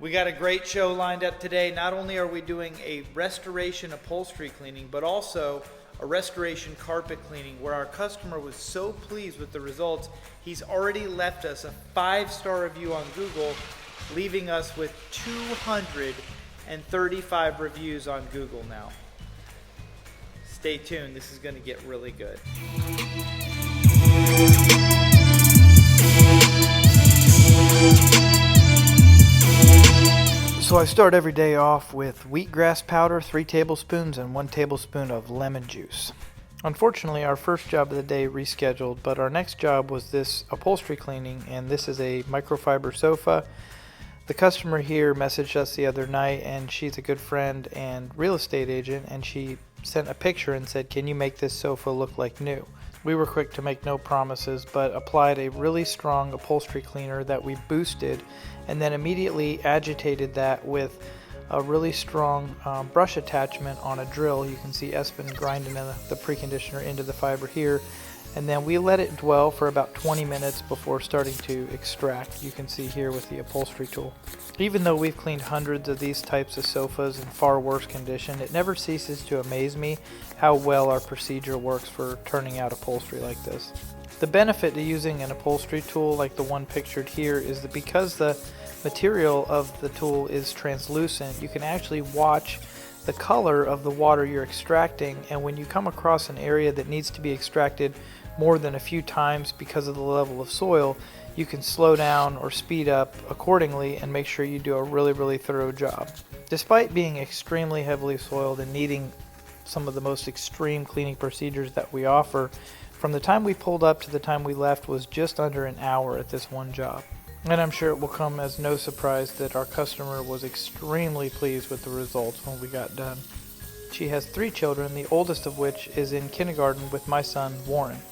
We got a great show lined up today. Not only are we doing a restoration upholstery cleaning, but also a restoration carpet cleaning where our customer was so pleased with the results, he's already left us a 5-star review on Google, leaving us with 235 reviews on Google now. Stay tuned, this is going to get really good. So I start every day off with wheatgrass powder, 3 tablespoons, and 1 tablespoon of lemon juice. Unfortunately, our first job of the day rescheduled, but our next job was this upholstery cleaning, and this is a microfiber sofa. The customer here messaged us the other night, and she's a good friend and real estate agent, and she sent a picture and said, "Can you make this sofa look like new?" We were quick to make no promises, but applied a really strong upholstery cleaner that we boosted, and then immediately agitated that with a really strong brush attachment on a drill. You can see Espen grinding the preconditioner into the fiber here, and then we let it dwell for about 20 minutes before starting to extract. You can see here with the upholstery tool. Even though we've cleaned hundreds of these types of sofas in far worse condition, it never ceases to amaze me how well our procedure works for turning out upholstery like this. The benefit to using an upholstery tool like the one pictured here is that because the material of the tool is translucent, you can actually watch the color of the water you're extracting, and when you come across an area that needs to be extracted more than a few times because of the level of soil, you can slow down or speed up accordingly and make sure you do a really thorough job. Despite being extremely heavily soiled and needing some of the most extreme cleaning procedures that we offer, from the time we pulled up to the time we left was just under an hour at this one job. And I'm sure it will come as no surprise that our customer was extremely pleased with the results when we got done. She has 3 children, the oldest of which is in kindergarten with my son Warren.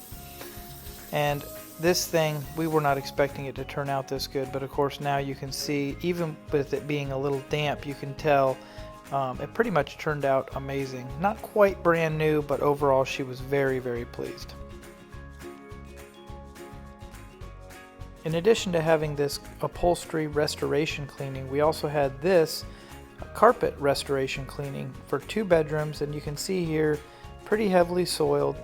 And this thing, we were not expecting it to turn out this good, but of course now you can see, even with it being a little damp, you can tell it pretty much turned out amazing. Not quite brand new, but overall she was very pleased. In addition to having this upholstery restoration cleaning, we also had this carpet restoration cleaning for 2 bedrooms, and you can see here pretty heavily soiled.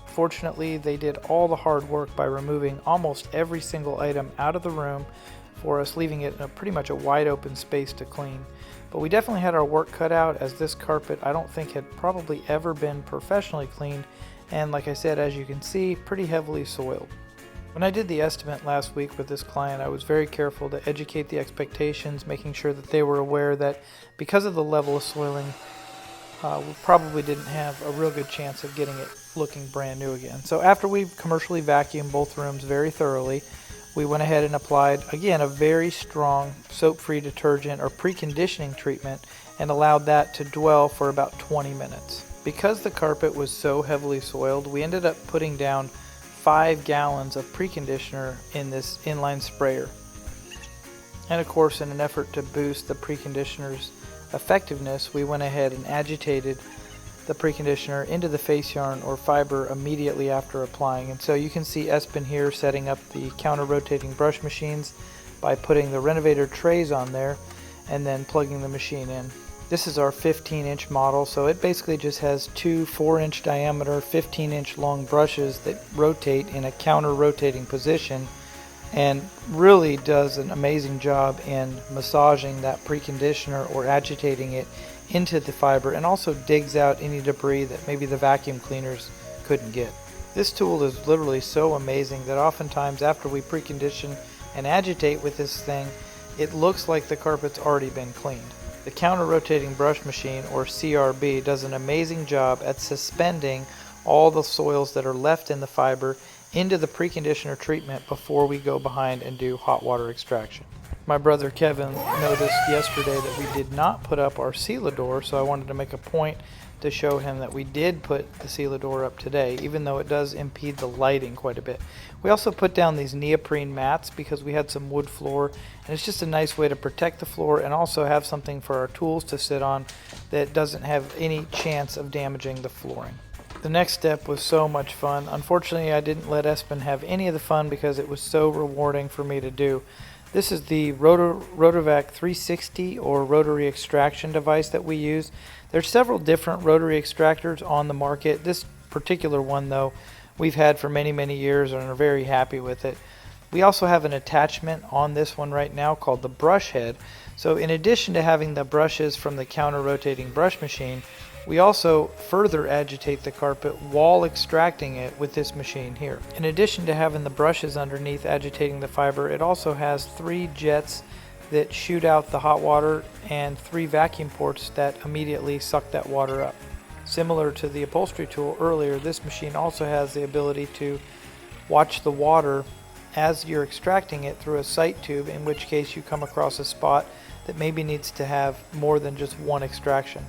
Fortunately, they did all the hard work by removing almost every single item out of the room for us, leaving it in pretty much a wide open space to clean. But we definitely had our work cut out, as this carpet I don't think had probably ever been professionally cleaned, and like I said, as you can see, pretty heavily soiled. When I did the estimate last week with this client, I was very careful to educate the expectations, making sure that they were aware that because of the level of soiling, we probably didn't have a real good chance of getting it looking brand new again. So after we've commercially vacuumed both rooms very thoroughly, we went ahead and applied, again, a very strong soap-free detergent or preconditioning treatment and allowed that to dwell for about 20 minutes. Because the carpet was so heavily soiled, we ended up putting down 5 gallons of preconditioner in this inline sprayer. And of course, in an effort to boost the preconditioner's effectiveness, we went ahead and agitated the preconditioner into the face yarn or fiber immediately after applying. And so you can see Espen here setting up the counter rotating brush machines by putting the Renovator trays on there and then plugging the machine in. This is our 15-inch model, so it basically just has 2 4-inch diameter, 15-inch long brushes that rotate in a counter rotating position, and really does an amazing job in massaging that preconditioner or agitating it into the fiber, and also digs out any debris that maybe the vacuum cleaners couldn't get. This tool is literally so amazing that oftentimes after we precondition and agitate with this thing, it looks like the carpet's already been cleaned. The counter rotating brush machine, or CRB, does an amazing job at suspending all the soils that are left in the fiber into the preconditioner treatment before we go behind and do hot water extraction. My brother Kevin noticed yesterday that we did not put up our sealador, so I wanted to make a point to show him that we did put the sealador up today, even though it does impede the lighting quite a bit. We also put down these neoprene mats because we had some wood floor, and it's just a nice way to protect the floor and also have something for our tools to sit on that doesn't have any chance of damaging the flooring. The next step was so much fun. Unfortunately, I didn't let Espen have any of the fun because it was so rewarding for me to do. This is the Rotovac360 or rotary extraction device that we use. There's several different rotary extractors on the market. This particular one though we've had for many years and are very happy with it. We also have an attachment on this one right now called the brush head. So in addition to having the brushes from the counter rotating brush machine, we also further agitate the carpet while extracting it with this machine here. In addition to having the brushes underneath agitating the fiber, it also has 3 jets that shoot out the hot water and 3 vacuum ports that immediately suck that water up. Similar to the upholstery tool earlier, this machine also has the ability to watch the water as you're extracting it through a sight tube, in which case you come across a spot that maybe needs to have more than just one extraction.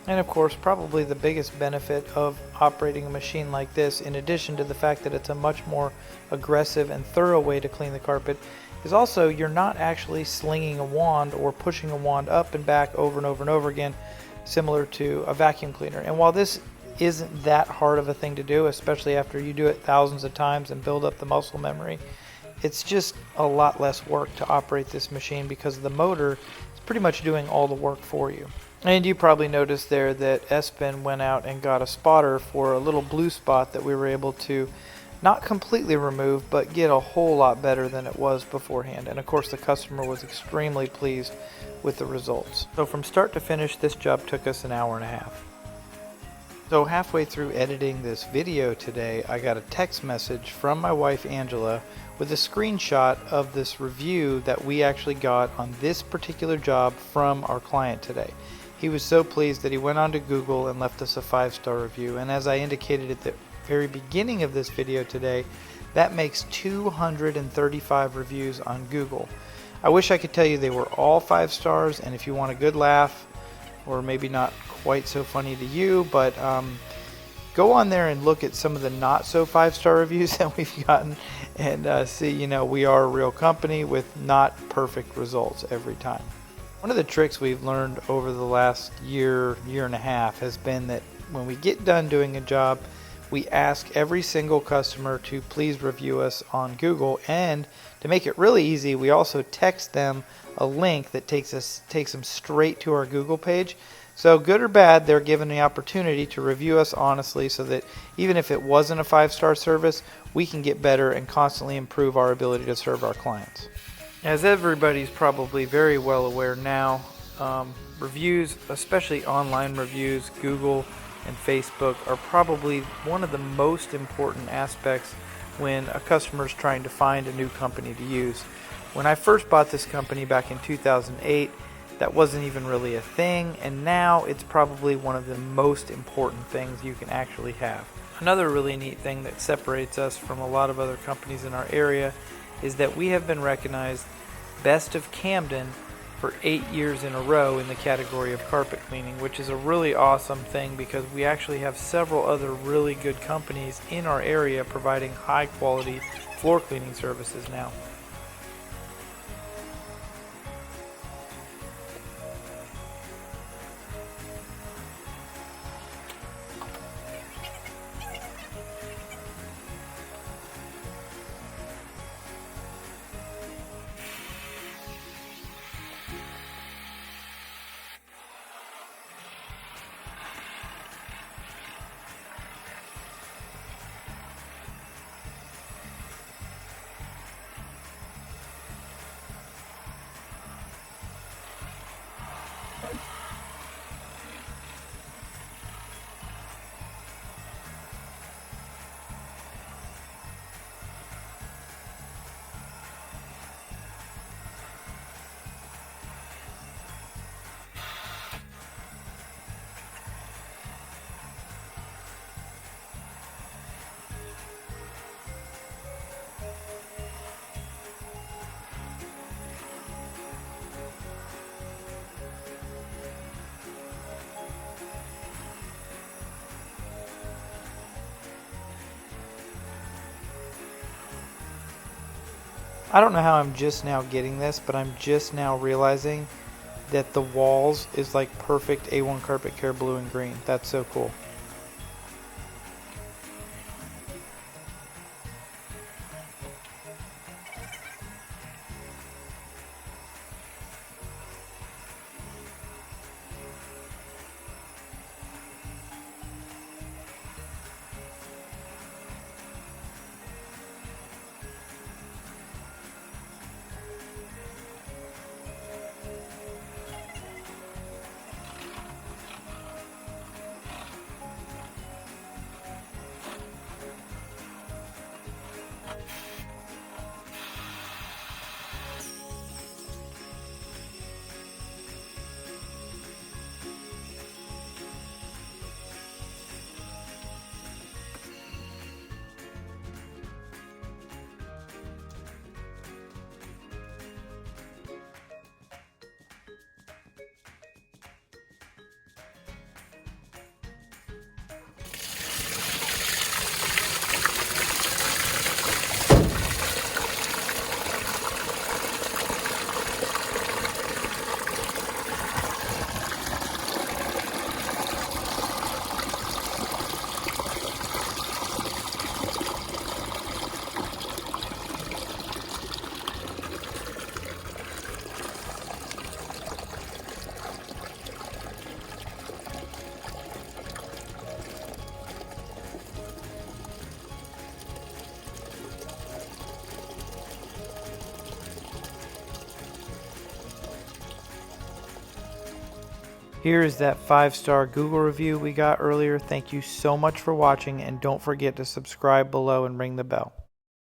And of course, probably the biggest benefit of operating a machine like this, in addition to the fact that it's a much more aggressive and thorough way to clean the carpet, is also you're not actually slinging a wand or pushing a wand up and back over and over and over again, similar to a vacuum cleaner. And while this isn't that hard of a thing to do, especially after you do it thousands of times and build up the muscle memory, it's just a lot less work to operate this machine because the motor is pretty much doing all the work for you. And you probably noticed there that Espen went out and got a spotter for a little blue spot that we were able to not completely remove, but get a whole lot better than it was beforehand. And of course the customer was extremely pleased with the results. So from start to finish, this job took us an hour and a half. So halfway through editing this video today, I got a text message from my wife Angela with a screenshot of this review that we actually got on this particular job from our client today. He was so pleased that he went on to Google and left us a 5-star review. And as I indicated at the very beginning of this video today, that makes 235 reviews on Google. I wish I could tell you they were all 5 stars, and if you want a good laugh, or maybe not quite so funny to you, but go on there and look at some of the not so 5-star reviews that we've gotten and see, you know, we are a real company with not perfect results every time. One of the tricks we've learned over the last year and a half has been that when we get done doing a job, we ask every single customer to please review us on Google, and to make it really easy, we also text them a link that takes them straight to our Google page. So good or bad, they're given the opportunity to review us honestly, so that even if it wasn't a 5-star service, we can get better and constantly improve our ability to serve our clients. As everybody's probably very well aware now, reviews, especially online reviews, Google and Facebook, are probably one of the most important aspects when a customer is trying to find a new company to use. When I first bought this company back in 2008, that wasn't even really a thing, and now it's probably one of the most important things you can actually have. Another really neat thing that separates us from a lot of other companies in our area is that we have been recognized Best of Camden for 8 years in a row in the category of carpet cleaning, which is a really awesome thing because we actually have several other really good companies in our area providing high quality floor cleaning services now. I don't know how I'm just now getting this, but I'm just now realizing that the walls is like perfect A1 Carpet Care blue and green. That's so cool. Here is that 5-star Google review we got earlier. Thank you so much for watching, and don't forget to subscribe below and ring the bell.